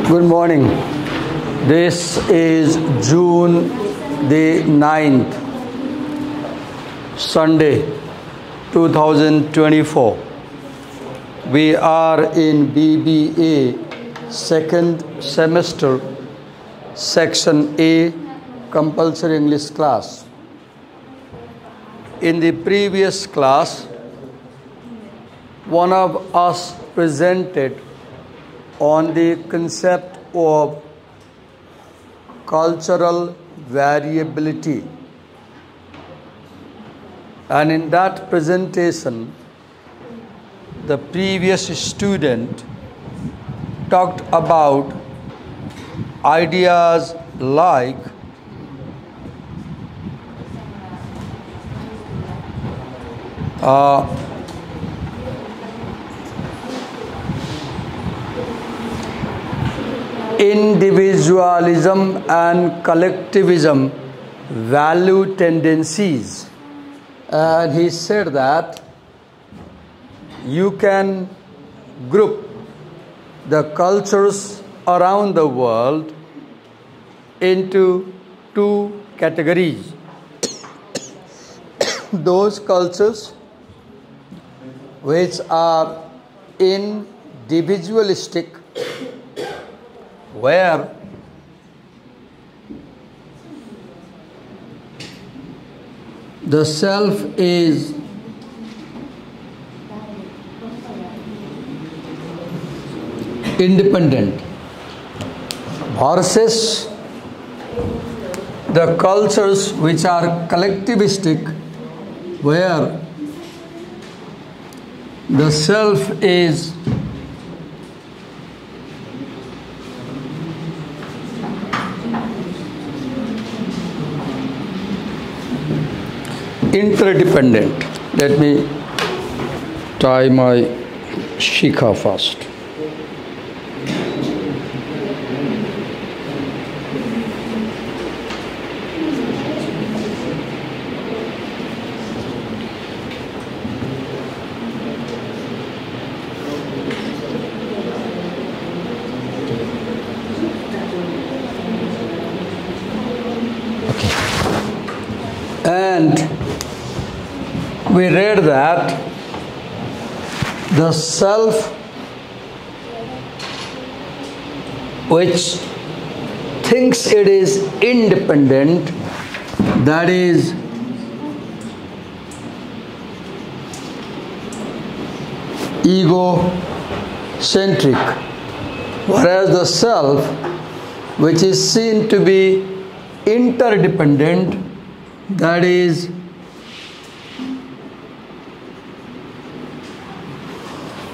Good morning. This is June the 9th, Sunday, 2024. We are in BBA second semester, section A, compulsory English class. In the previous class, one of us presented on the concept of cultural variability. And in that presentation, the previous student talked about ideas like individualism and collectivism value tendencies. And he said that you can group the cultures around the world into two categories. Those cultures which are individualistic, where the self is independent, versus the cultures which are collectivistic, where the self is interdependent. Let me tie my shikha first. And we read that the self which thinks it is independent, that is egocentric, whereas the self which is seen to be interdependent, that is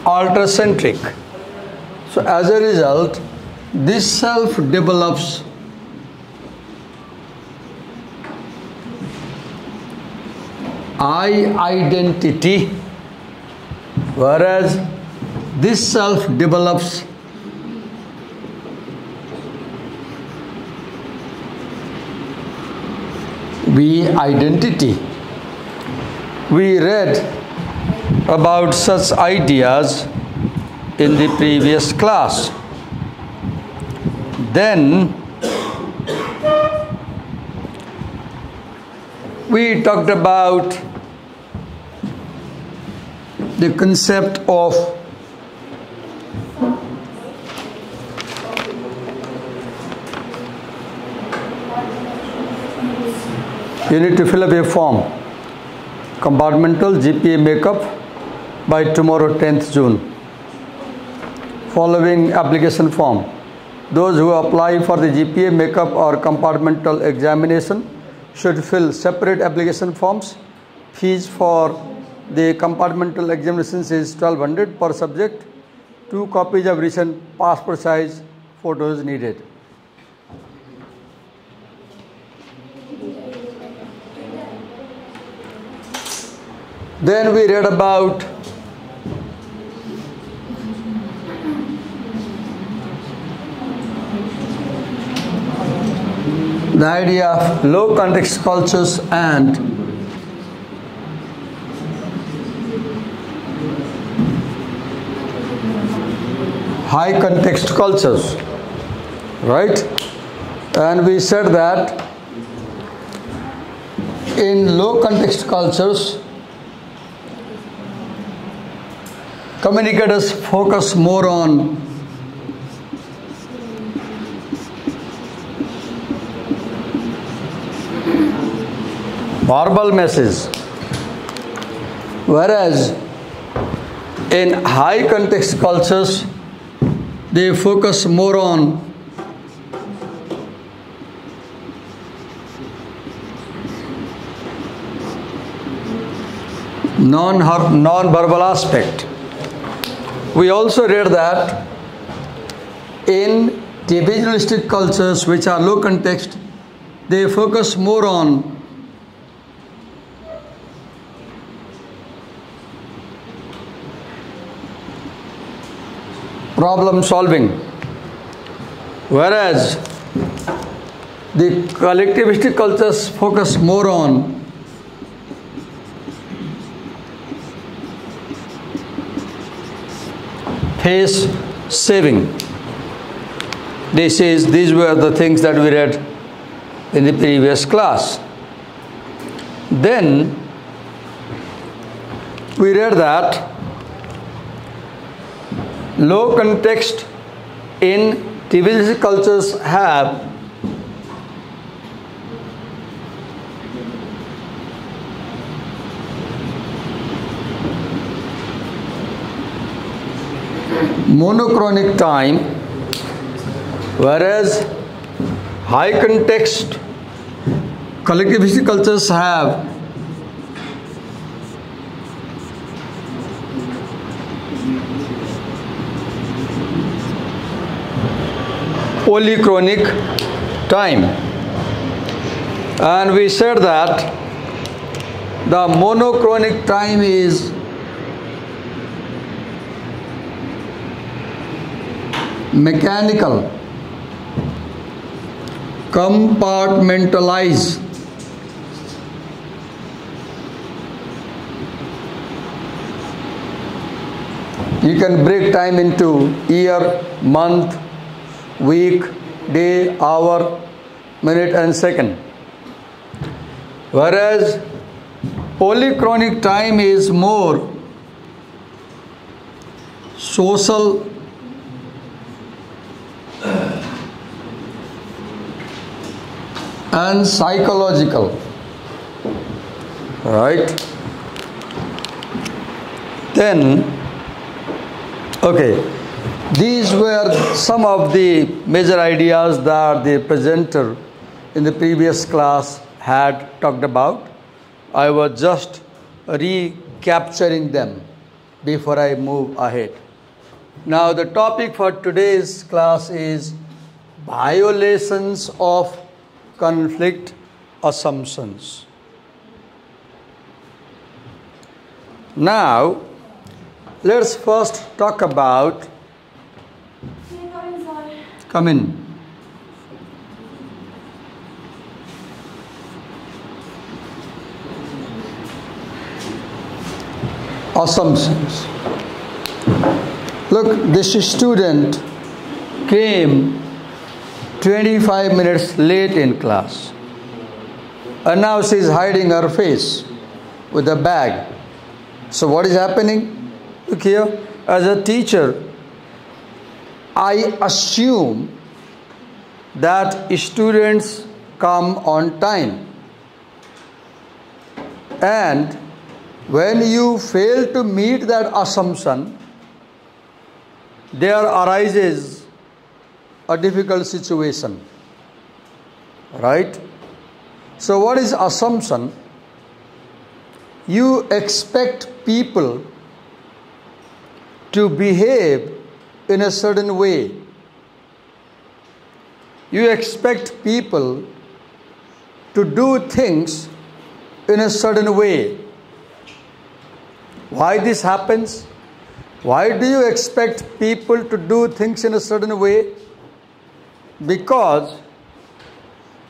altrocentric. So as a result, this self develops I identity, whereas this self develops we identity. We read about such ideas in the previous class. Then we talked about the concept of you need to fill up a form, compartmental GPA makeup, by tomorrow 10th June. Following application form. Those who apply for the GPA makeup or compartmental examination should fill separate application forms. Fees for the compartmental examinations is 1200 per subject. 2 copies of recent passport size photos needed. Then we read about the idea of low context cultures and high context cultures. right? And we said that in low context cultures, communicators focus more on verbal message, whereas in high context cultures, they focus more on non-verbal aspect. We also read that in individualistic cultures which are low context, they focus more on problem solving, whereas the collectivistic cultures focus more on face saving. These were the things that we read in the previous class. Then we read that low context in individual cultures have monochronic time, whereas high context collectivistic cultures have polychronic time. And we said that the monochronic time is mechanical, compartmentalized, you can break time into year, month, week, day, hour, minute and second. Whereas polychronic time is more social and psychological, right? Then, okay, these were some of the major ideas that the presenter in the previous class had talked about. I was just recapturing them before I move ahead. Now, the topic for today's class is violations of conflict assumptions. Now, let's first talk about, come in. Assumptions. Look, this student came 25 minutes late in class, and now she is hiding her face with a bag. So what is happening? Look here, as a teacher, I assume that students come on time, and when you fail to meet that assumption, there arises a difficult situation, right? So what is assumption? You expect people to behave in a certain way. You expect people to do things in a certain way. Why this happens? Why do you expect people to do things in a certain way? Because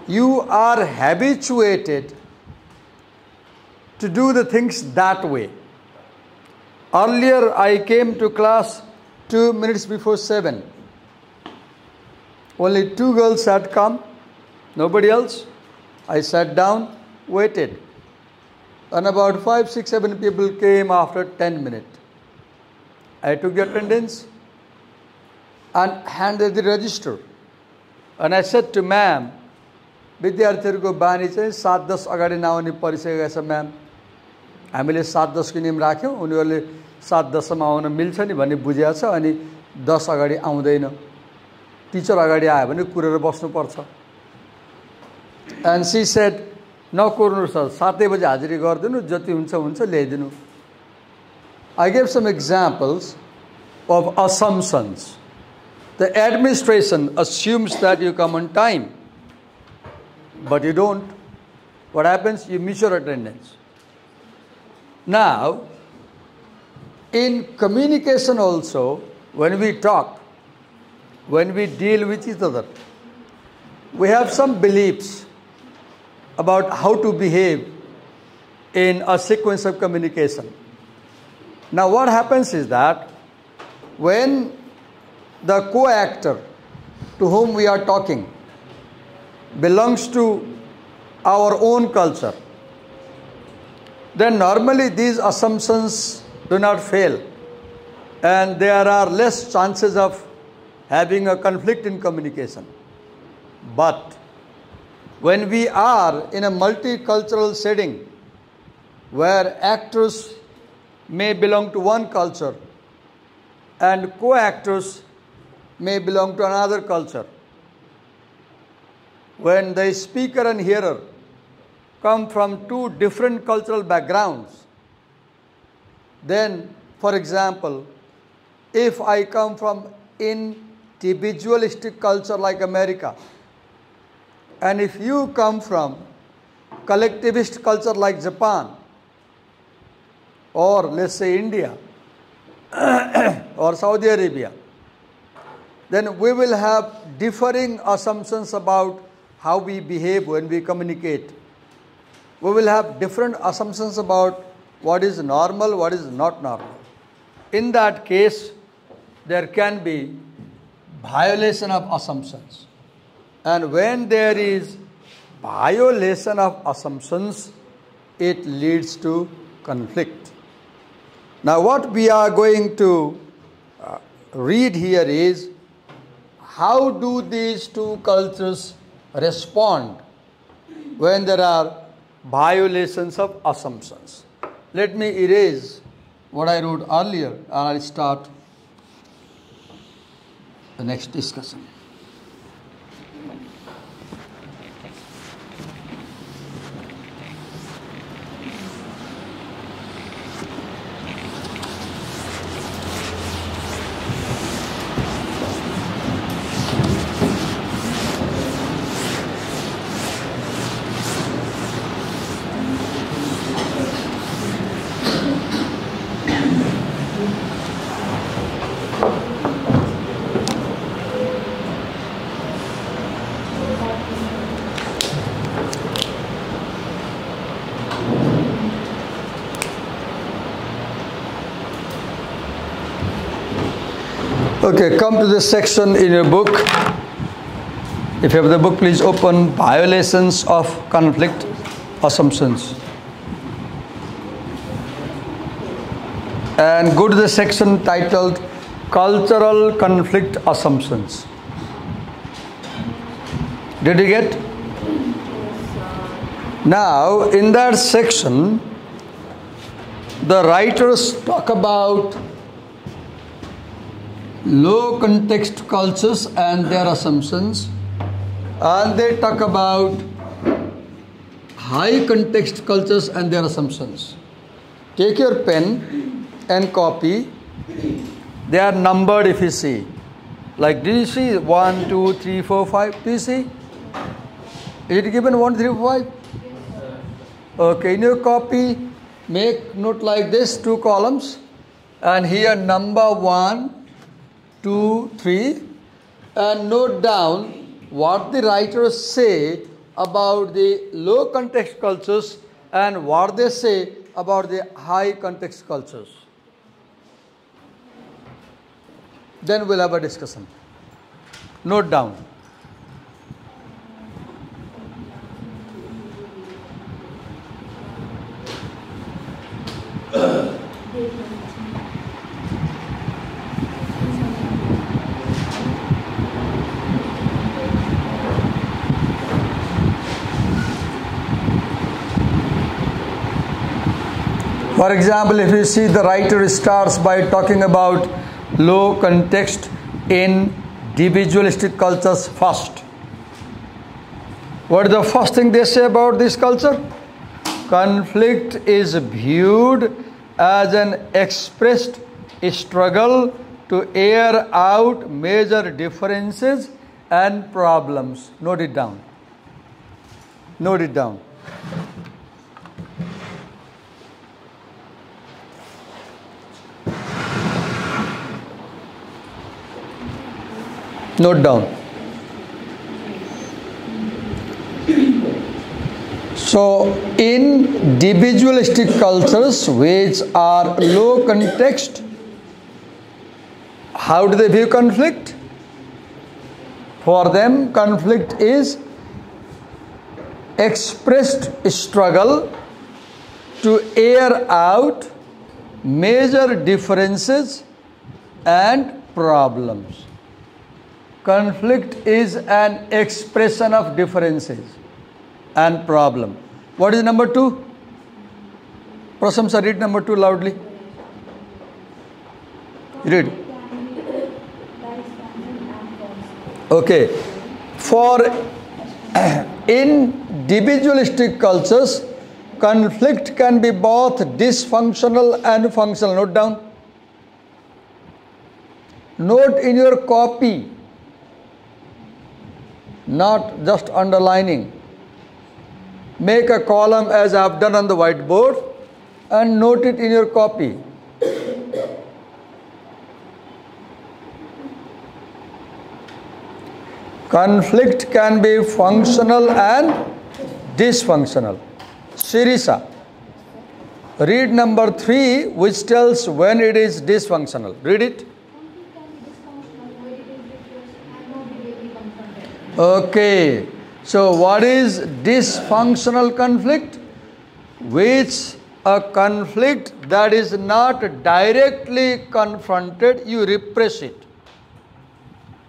you are habituated to do the things that way. Earlier, I came to class 2 minutes before 7. Only 2 girls had come, nobody else. I sat down, waited. And about 5, 6, 7 people came after 10 minutes. I took the attendance and handed the register. And I said to ma'am, विद्यार्थीहरूको बानी चाहिँ 7-10 अगाडि नआउने परिसकेको छ ma'am, हामीले 7-10 को नियम राख्यौं, उनीहरूले 7-10 मा आउन मिल्छ नि भन्ने बुझिया छ, अनि 10 अगाडि आउँदैन, टिचर अगाडि आयो भने कुरेर बस्नु पर्छ. And she said, नकुर्नु सर, 7 बजे हाजिरी गर्दिनु, जति हुन्छ हुन्छ ल्याइदिनु. I gave some examples of assumptions. The administration assumes that you come on time, but you don't. What happens? You miss your attendance. Now, in communication also, when we talk, when we deal with each other, we have some beliefs about how to behave in a sequence of communication. Now, what happens is that when the co-actor to whom we are talking belongs to our own culture, then normally these assumptions do not fail, and there are less chances of having a conflict in communication. But when we are in a multicultural setting where actors may belong to one culture and co-actors may belong to another culture, when the speaker and hearer come from 2 different cultural backgrounds, then, for example, if I come from individualistic culture like America, and if you come from collectivist culture like Japan, or let's say India, or Saudi Arabia, then we will have differing assumptions about how we behave when we communicate. We will have different assumptions about what is normal, what is not normal. In that case, there can be violation of assumptions. And when there is violation of assumptions, it leads to conflict. Now, what we are going to read here is how do these 2 cultures respond when there are violations of assumptions. Let me erase what I wrote earlier and I'll start the next discussion. Okay, come to this section in your book. If you have the book, please open Violations of Conflict Assumptions. And go to the section titled Cultural Conflict Assumptions. Did you get? Now, in that section, the writers talk about low context cultures and their assumptions, and they talk about high context cultures and their assumptions. Take your pen and copy. They are numbered if you see. Like, do you see 1, 2, 3, 4, 5? Do you see? Is it given 1, 3, 4, 5? Okay, in your copy, make note like this, 2 columns, and here number 1, 2, 3, and note down what the writers say about the low context cultures and what they say about the high context cultures. Then we'll have a discussion. Note down. For example, if you see, the writer starts by talking about low context in individualistic cultures first. What is the first thing they say about this culture? Conflict is viewed as an expressed struggle to air out major differences and problems. Note it down. Note it down. Note down. So, in individualistic cultures which are low context, how do they view conflict? For them, conflict is expressed struggle to air out major differences and problems. Conflict is an expression of differences and problem. What is number 2? Prasamsa, read number 2 loudly. Read. Okay. For in individualistic cultures, conflict can be both dysfunctional and functional. Note down. Note in your copy, not just underlining. Make a column as I have done on the whiteboard and note it in your copy. Conflict can be functional and dysfunctional. Sirisa, read number 3, which tells when it is dysfunctional. Read it. Okay. So what is dysfunctional conflict? Which a conflict that is not directly confronted, you repress it.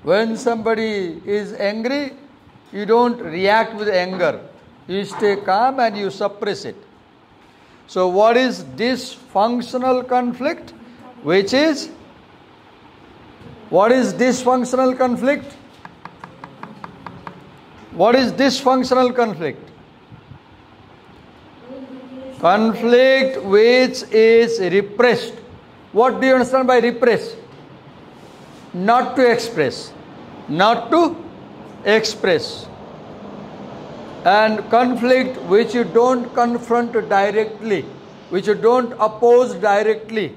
When somebody is angry, you don't react with anger. You stay calm and you suppress it. So what is dysfunctional conflict? What is dysfunctional conflict? What is dysfunctional conflict? Conflict which is repressed. What do you understand by repress? Not to express. Not to express. And conflict which you don't confront directly, which you don't oppose directly.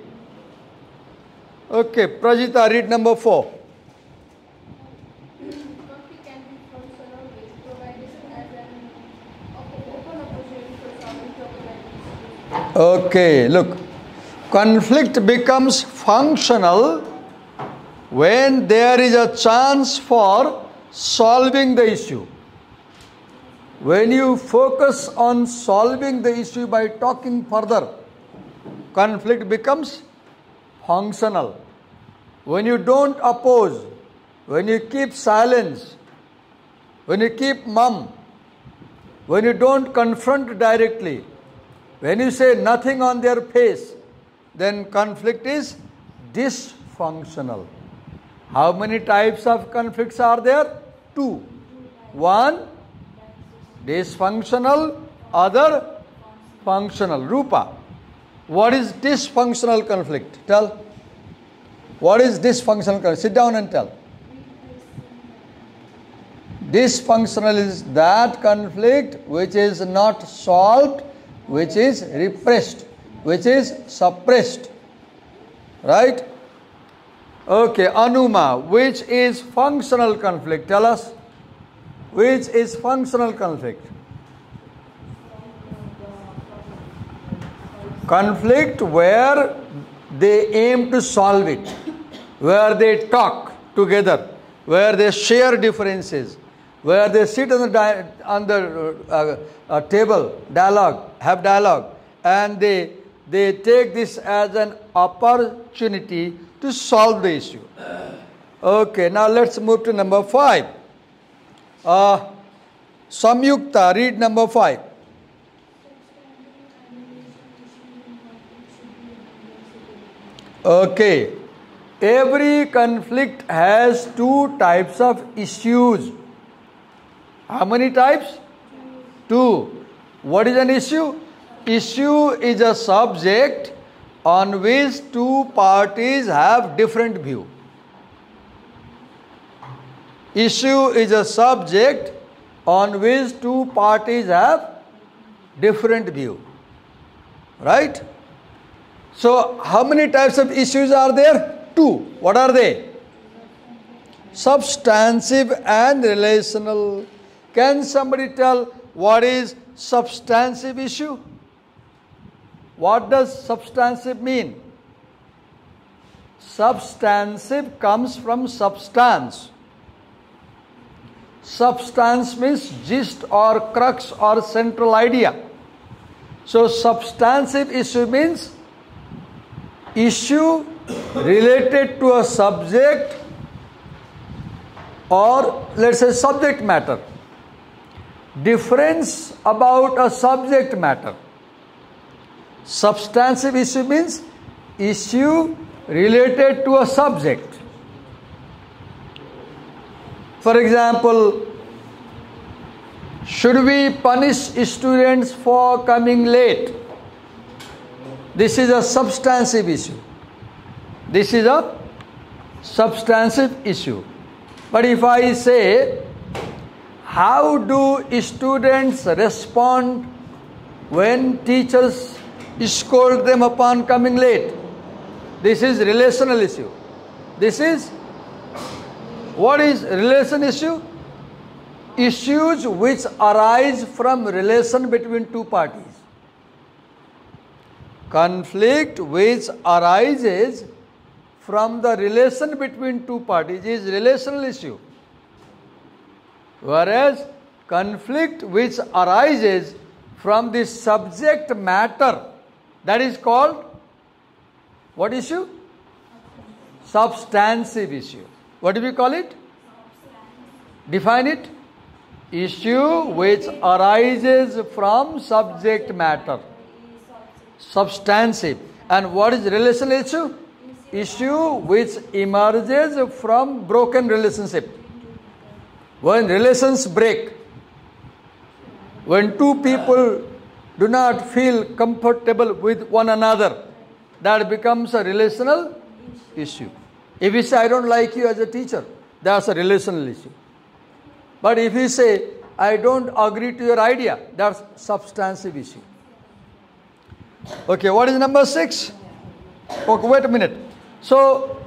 Okay, Prajita, read number 4. Okay, look. Conflict becomes functional when there is a chance for solving the issue. When you focus on solving the issue by talking further, conflict becomes functional. When you don't oppose, when you keep silence, when you keep mum, when you don't confront directly, when you say nothing on their face, then conflict is dysfunctional. How many types of conflicts are there? 2. One, dysfunctional, other functional. Rupa, what is dysfunctional conflict? Tell. What is dysfunctional conflict? Sit down and tell. Dysfunctional is that conflict which is not solved, which is repressed, which is suppressed. Right? Okay, Anuma, which is functional conflict? Tell us. Which is functional conflict? Conflict where they aim to solve it, where they talk together, where they share differences, where they sit on the table, have dialogue, and they they take this as an opportunity to solve the issue. Okay, now let's move to number 5. Samyukta, read number 5. Okay, every conflict has 2 types of issues. How many types? 2. What is an issue? Issue is a subject on which 2 parties have different view. Issue is a subject on which 2 parties have different view. Right? So, how many types of issues are there? 2. What are they? Substantive and relational. Can somebody tell what is substantive issue? What does substantive mean? Substantive comes from substance. Substance means gist or crux or central idea. So substantive issue means issue related to a subject or let's say subject matter. Difference about a subject matter. Substantive issue means issue related to a subject. For example, should we punish students for coming late? This is a substantive issue. This is a substantive issue. But if I say, how do students respond when teachers scold them upon coming late? This is relational issue. This is, what is relation issue? Issues which arise from relation between 2 parties. Conflict which arises from the relation between 2 parties is relational issue. Whereas conflict which arises from the subject matter, that is called what issue? Substantive issue. What do we call it? Define it. Issue which arises from subject matter. Substantive. And what is relational issue? Issue which emerges from broken relationship. When relations break, when 2 people do not feel comfortable with one another, that becomes a relational issue. If you say, I don't like you as a teacher, that's a relational issue. But if you say, I don't agree to your idea, that's substantive issue. Okay, what is number 6? Okay, wait a minute. So,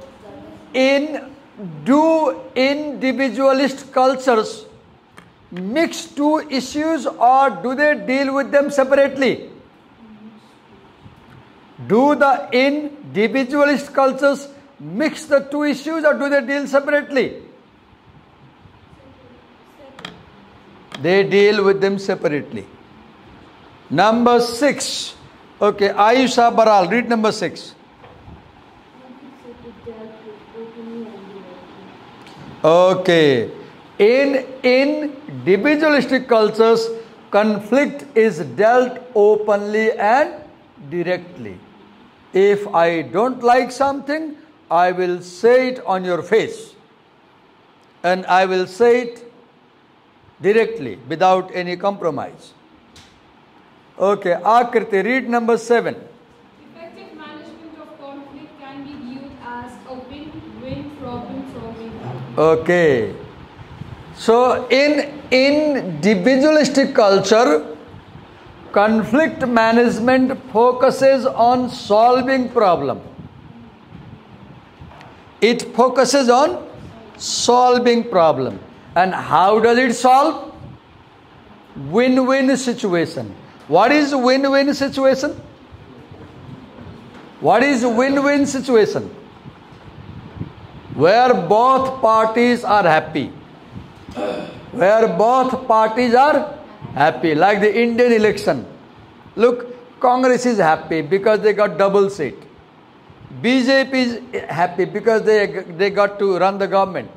do individualist cultures mix 2 issues or do they deal with them separately? Do the individualist cultures mix the 2 issues or do they deal separately? They deal with them separately. Number 6. Okay, Ayusha Baral, read number 6. Okay. In individualistic cultures, conflict is dealt openly and directly. If I don't like something, I will say it on your face. And I will say it directly, without any compromise. Okay, Akriti, read number 7. Effective management of conflict can be viewed as a win-win problem solving. Okay. So, in individualistic culture, conflict management focuses on solving problem. It focuses on solving problem. And how does it solve? Win-win situation. What is win-win situation? What is win-win situation? Where both parties are happy. Where both parties are happy. Like the Indian election. Look, Congress is happy because they got double seat. BJP is happy because they got to run the government.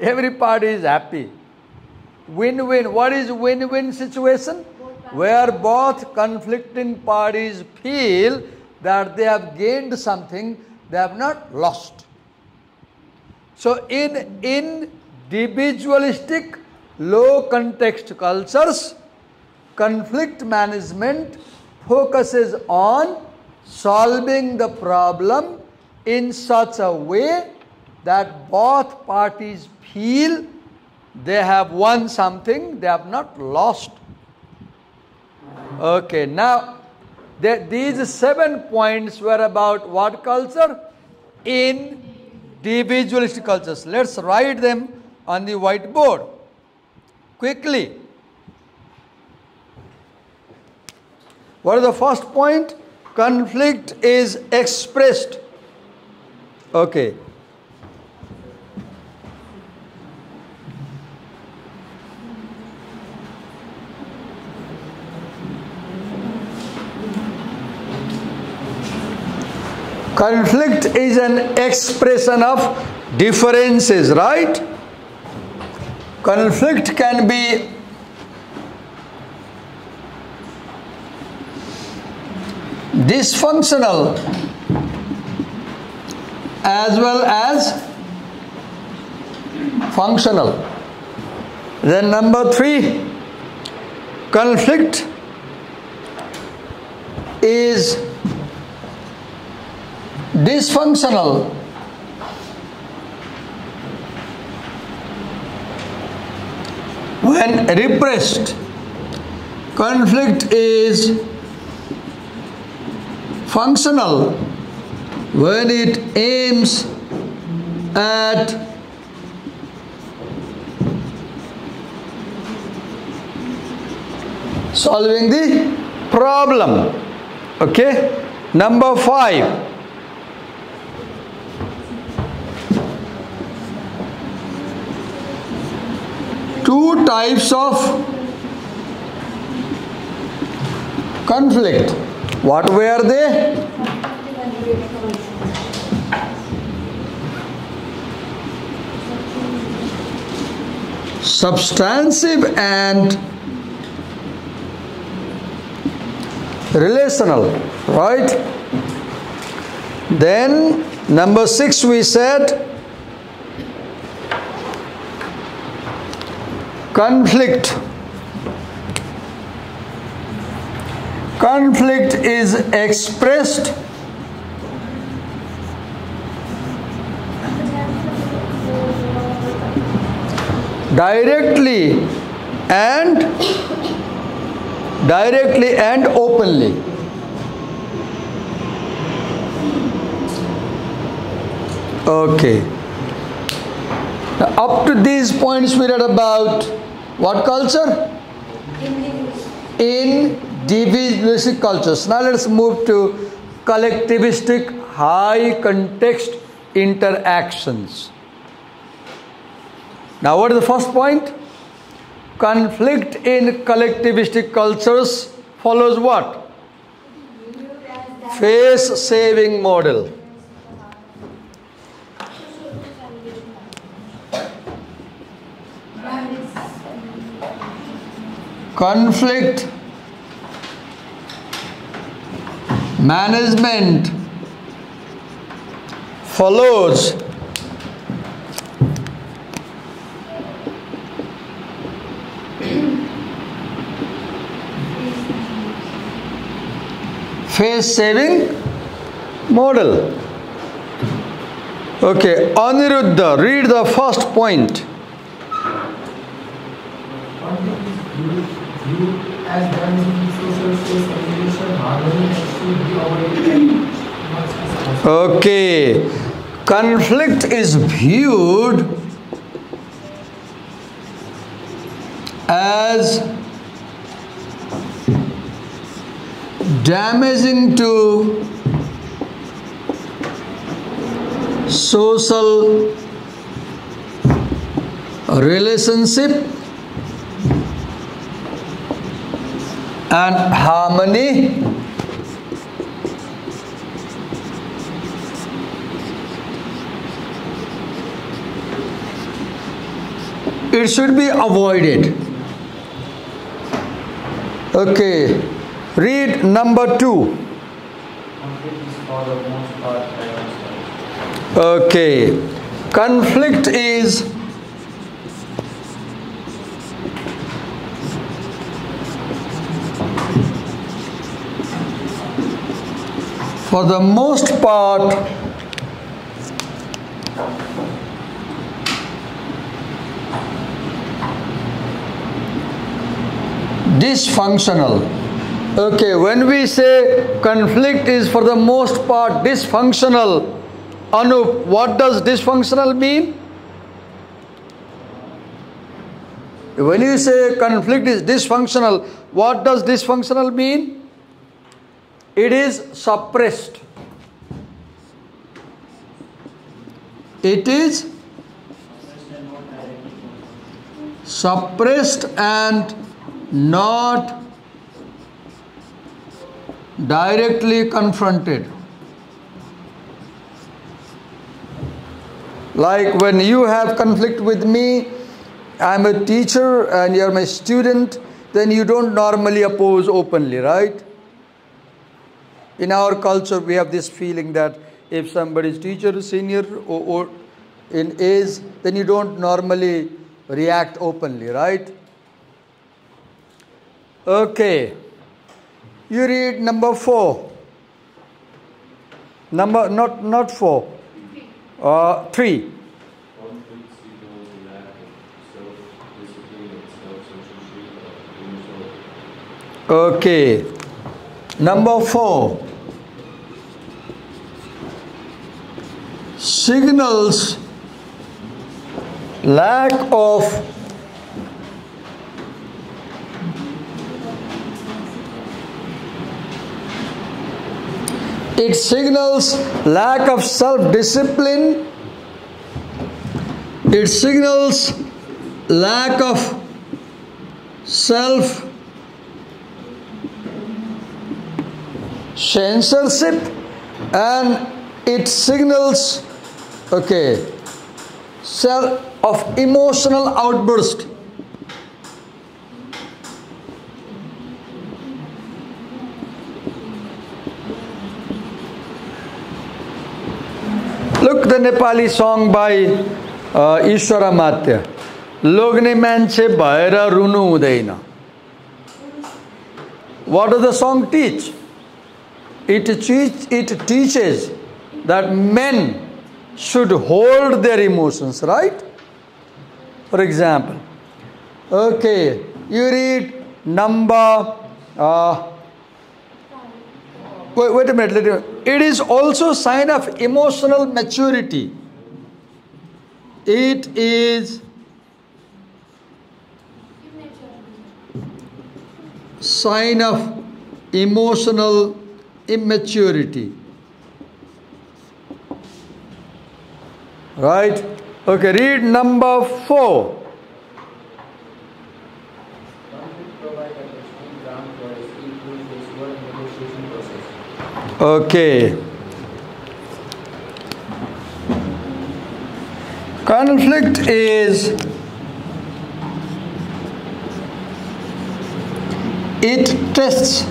Every party is happy. Win-win. What is win-win situation? Where both conflicting parties feel that they have gained something, they have not lost. So in individualistic, low context cultures, conflict management focuses on solving the problem in such a way that both parties feel they have won something, they have not lost. Okay, now these 7 points were about what culture? Individualistic cultures. Let's write them on the whiteboard quickly. What is the first point? Conflict is expressed. Okay. Conflict is an expression of differences, right? Conflict can be dysfunctional as well as functional. Then number 3, conflict is dysfunctional when repressed. Conflict is functional when it aims at solving the problem. Okay. Number 5, two types of conflict. What were they? Substantive and relational, right? Then number 6 we said conflict. Conflict is expressed directly and openly. Okay. Now, up to these points we read about what culture? Individualistic cultures. Now let's move to collectivistic high context interactions. Now what is the first point? Conflict in collectivistic cultures follows what? Face saving model. Conflict management follows face saving model. Okay, Aniruddha, read the first point. As damaging social space, communication, harmony, should be avoided. Okay, conflict is viewed as damaging to social relationship and harmony it should be avoided. Okay, read number 2. Conflict is for the most part reconciled. Okay, conflict is for the most part dysfunctional. Okay, when we say conflict is for the most part dysfunctional, Anup, what does dysfunctional mean? When you say conflict is dysfunctional, what does dysfunctional mean? It is suppressed. It is suppressed and not directly confronted. Like when you have conflict with me, I am a teacher and you are my student, then you don't normally oppose openly, right? In our culture, we have this feeling that if somebody is teacher, senior, or in age, then you don't normally react openly, right? Okay. You read number 4. Number not 4. 3. Okay. Number 4. Signals lack of it signals lack of self-discipline. It signals lack of self-censorship, and it signals self of emotional outburst. Look, the Nepali song by Ishwara Matya. Logne manche bhaera runu hudaina. What does the song teach? It teaches that men should hold their emotions, right? For example, you read number. Wait a minute. It is also a sign of emotional maturity. It is sign of emotional immaturity. Right? Okay, read number 4. Okay. Conflict is it tests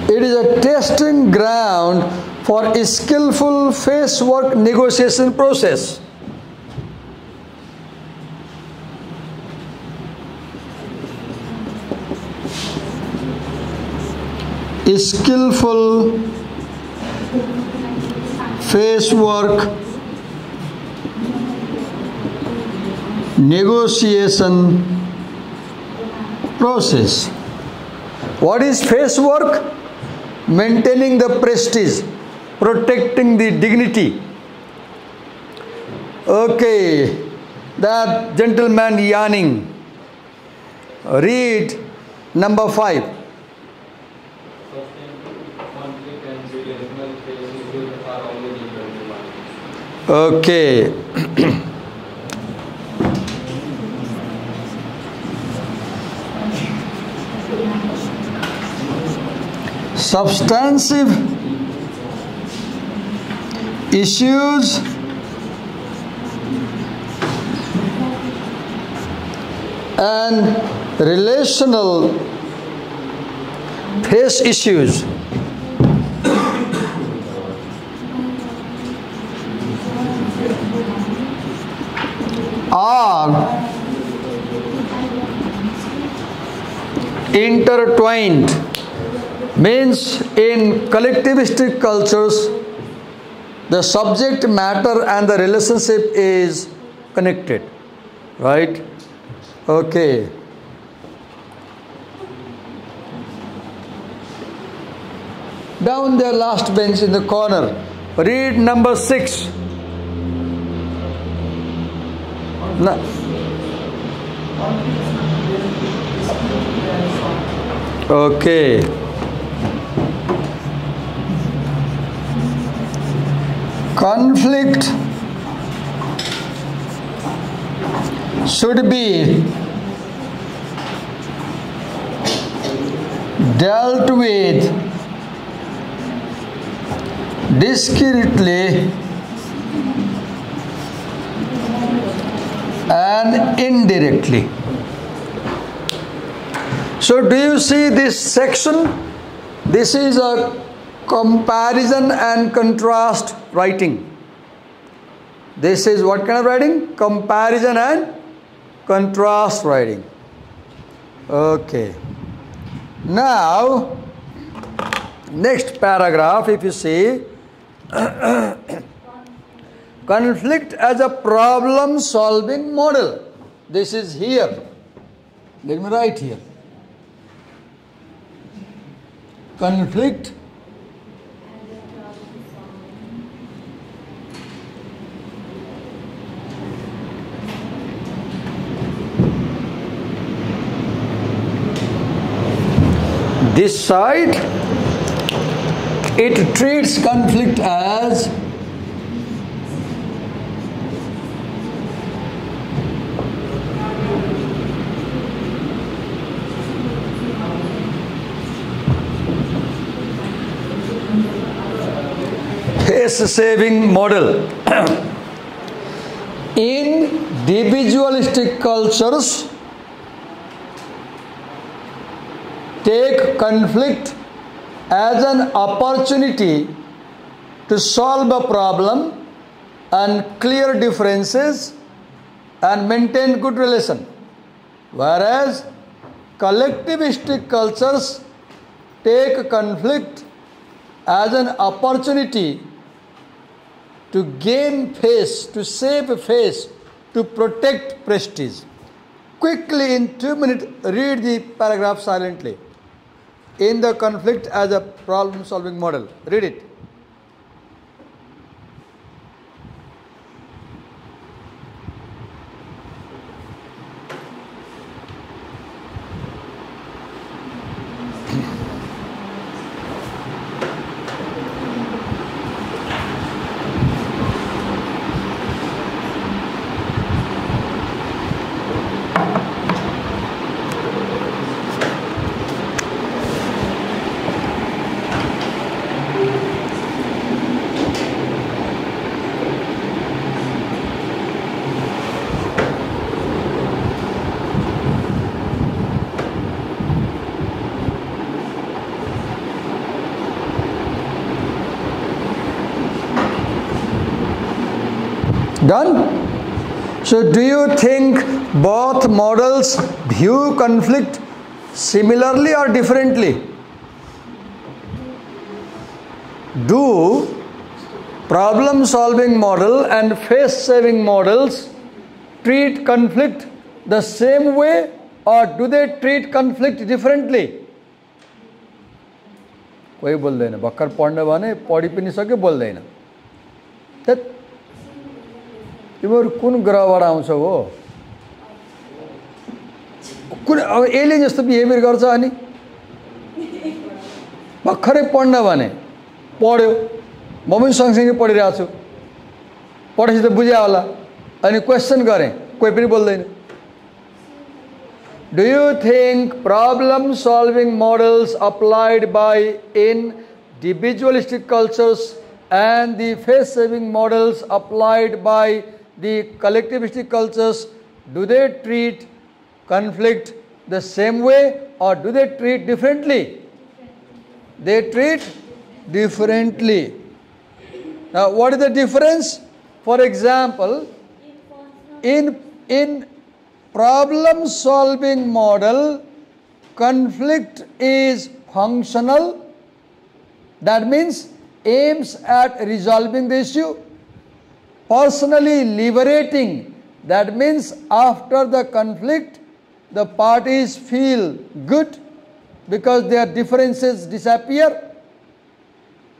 it is a testing ground for a skillful face work negotiation process. A skillful face work negotiation process. What is face work? Maintaining the prestige, protecting the dignity. Okay, that gentleman yarning. Read number 5. Okay. Substantive issues and relational face issues are intertwined. Means in collectivistic cultures, the subject matter and the relationship is connected, right? Okay. Down there, last bench in the corner, read number 6. Okay. Conflict should be dealt with discreetly and indirectly. So do you see this section? This is a comparison and contrast writing. This is what kind of writing? Comparison and contrast writing. Okay. Now, next paragraph, if you see, conflict as a problem solving model. This is here. Let me write here. Conflict this side, it treats conflict as face-saving model. In individualistic cultures, take conflict as an opportunity to solve a problem and clear differences and maintain good relation, whereas collectivistic cultures take conflict as an opportunity to gain face, to save face, to protect prestige. Quickly, in 2 minutes, read the paragraph silently. In the conflict as a problem-solving model. Read it. Done? So do you think both models view conflict similarly or differently? Do problem-solving model and face-saving models treat conflict the same way, or do they treat conflict differently? कोही बोल्दैन, भर्खर पढ्न भने पढि पनि सक्यो, बोल्दैन। तिमीहरु कुन ग्रहबाट आउँछ हो? कुन अब एलियन जस्तो बिहेभियर गर्छ अनि भर्खरै पढ्न भने पढ्यो, म पनि सँगसँगै पढिरहेको छु, पढेपछि त बुझ्या होला, अनि क्वेशन गरे, कोही पनि बोल्दैन। Do you think problem solving models applied by individualistic cultures and the face-saving models applied by the collectivistic cultures, do they treat conflict the same way or do they treat differently? They treat differently. Now, what is the difference? For example, in problem-solving model, conflict is functional. That means aims at resolving the issue. Personally liberating. That means after the conflict, the parties feel good because their differences disappear.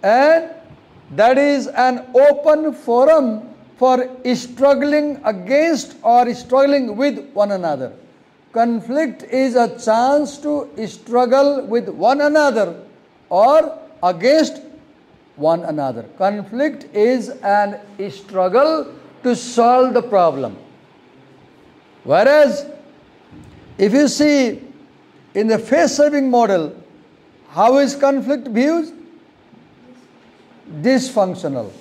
And that is an open forum for struggling against or struggling with one another. Conflict is a chance to struggle with one another or against one another. Conflict is an struggle to solve the problem. Whereas, if you see in the face-saving model, how is conflict viewed? Dysfunctional.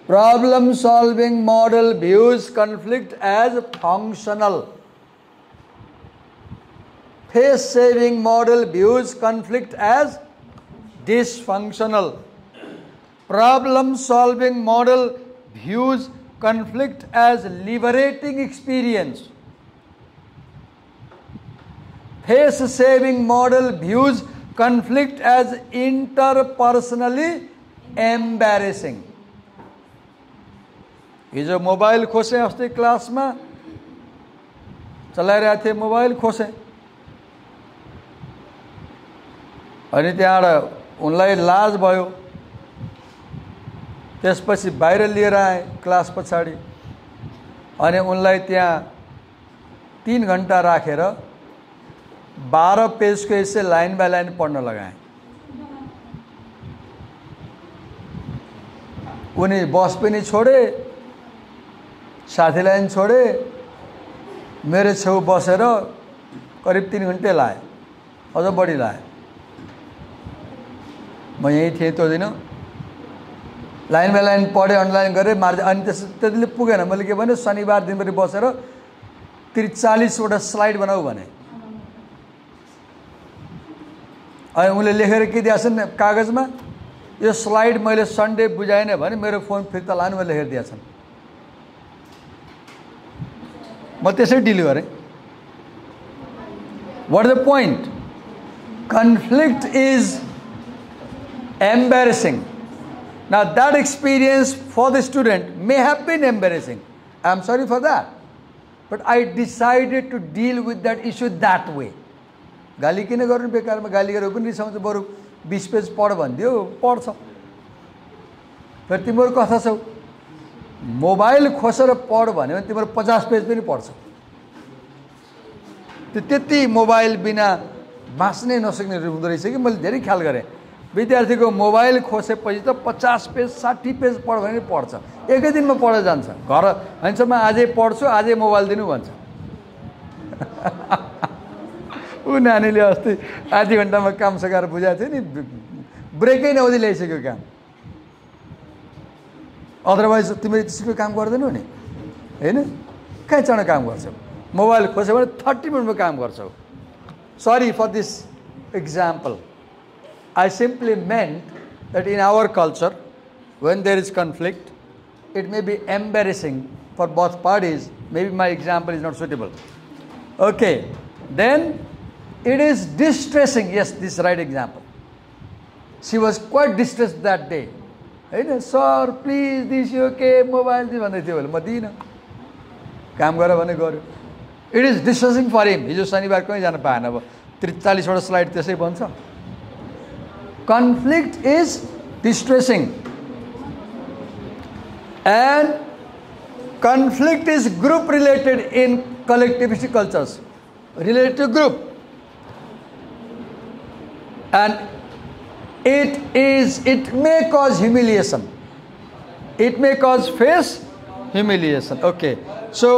Problem-solving model views conflict as functional. Face-saving model views conflict as dysfunctional. Problem-solving model views conflict as liberating experience. Face-saving model views conflict as interpersonally embarrassing. हिजो mobile खोसे अस्ति क्लासमा चलाइरहेको थिएँ mobile खोसे अनि त्यहाँबाट उनलाई लाज भयो त्यसपछि बाहिर लिएर आए क्लास पछाडि अनि उनलाई त्यहाँ 3 घण्टा राखेर 12 पेजको एसे लाइन बाइ लाइन पढ्न लगाए उनी बस पनि छोडे साथीलाई छोडे मेरो छेउ बसेर करिब 3 घण्टे लाए अझ बढी लाए म यही थिएँ त्यो दिन लाइन बाइ लाइन पढे अनलाइन गरे मार्ज अनि त्यतिले पुगेन मैले के भने शनिबार दिनभरि बसेर 43 वटा स्लाइड बनाऊ भने अनि उनले लेखेर के दिएछन् कागजमा यो स्लाइड मैले सन्डे बुझाएन भने मेरो फोन फिर्ता लानु भनेर लेखेर दिएछन् म त्यसै डिल गरेँ What is the point? Conflict is embarrassing. Now that experience for the student may have been embarrassing. I am sorry for that. But I decided to deal with that issue that way. गाली किन गर्नु बेकारमा गाली गरेर पनि रिसाउँछ बरु 20 page पढ भन्दियो पढ्छ फेरि तिम्रो कथा छौ मोबाइल खोसेर पढ भन्यो भने तिम्रो 50 पेज पनि पढ्छ त्यति मोबाइल बिना बाँच्नै नसक्ने हुँदो रहेछ कि मैले धेरै ख्याल गरेँ विद्यार्थीको मोबाइल खोसेपछि त 50 पेज 60 पेज पढ भने पढ्छ एकै दिनमा पढ्दै जान्छ घर हैन म आजै पढ्छु आजै मोबाइल दिनु भन्छ उ नानीले अस्ति आधी घण्टामा काम सकाएर बुझाएको थियो नि ब्रेकै नहुँदै ल्याइसक्यो काम अदरवाइज तिमीले त्यसको काम गर्दैनौ नि हैन कहाँ चढ्न काम गर्छौ मोबाइल खोस्यो भने 30 मिनेटमा काम गर्छौ सरी for this example I simply meant that in our culture when there is conflict it may be embarrassing for both parties maybe my example is not suitable okay then it is distressing yes this is the right example she was quite distressed that day हैन sir please this okay mobile दि भन्दै थियो भने म दिइन काम गर भने गर्यो it is distressing for him हिजो शनिबार कहीँ जान पाएन अब 43 वटा स्लाइड त्यसै बन्छ conflict is distressing and conflict is group related in collectivistic cultures related to group and it may cause humiliation it may cause face humiliation okay so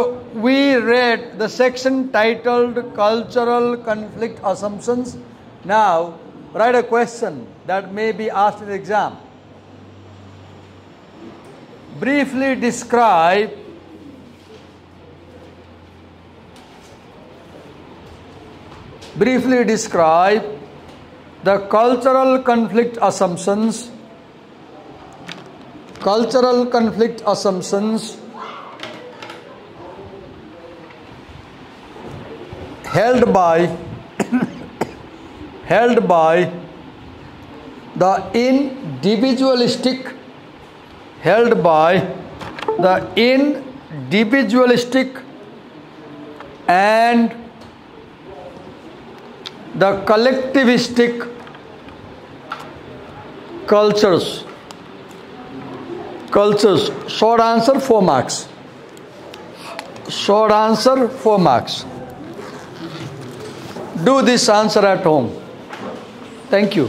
we read the section titled cultural conflict assumptions now write a question that may be asked in the exam Briefly describe the cultural conflict assumptions held by the individualistic and the collectivistic cultures. Short answer 4 marks. Do this answer at home. Thank you.